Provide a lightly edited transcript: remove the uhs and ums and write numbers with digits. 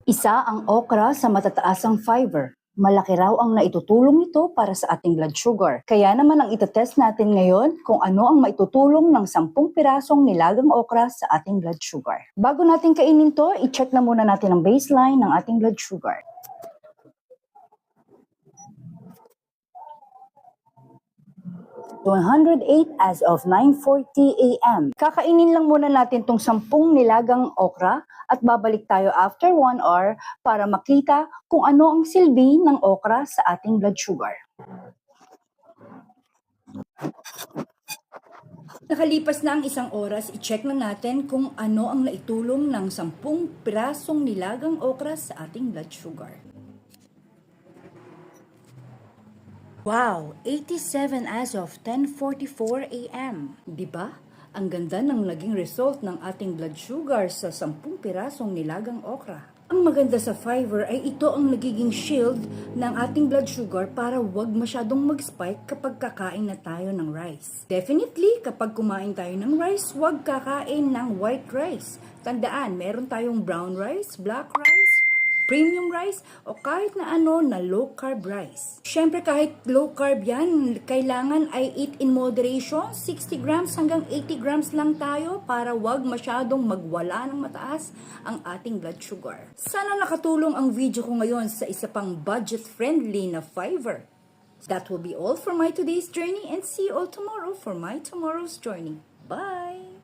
Isa ang okra sa matataasang fiber. Malaki raw ang naitutulong nito para sa ating blood sugar. Kaya naman ang itetest natin ngayon kung ano ang maitutulong ng 10 pirasong nilagang okra sa ating blood sugar. Bago natin kainin to, i-check na muna natin ang baseline ng ating blood sugar. 108 as of 9:40 a.m. Kakainin lang muna natin tong 10 nilagang okra at babalik tayo after 1 hour para makita kung ano ang silbi ng okra sa ating blood sugar. Nakalipas na ang 1 oras, i-check na natin kung ano ang naitulong ng 10 pirasong nilagang okra sa ating blood sugar. Wow, 87 as of 10:44 a.m. Diba? Ang ganda ng naging result ng ating blood sugar sa 10 pirasong nilagang okra. Ang maganda sa fiber ay ito ang nagiging shield ng ating blood sugar para wag masyadong mag-spike kapag kakain na tayo ng rice. Definitely, kapag kumain tayo ng rice, wag kakain ng white rice. Tandaan, meron tayong brown rice, black rice, premium rice, o kahit na ano na low carb rice. Siyempre kahit low carb yan, kailangan ay eat in moderation. 60 grams hanggang 80 grams lang tayo para wag masyadong magwala ng mataas ang ating blood sugar. Sana nakatulong ang video ko ngayon sa isa pang budget-friendly na fiber. That will be all for my today's journey and see you all tomorrow for my tomorrow's journey. Bye!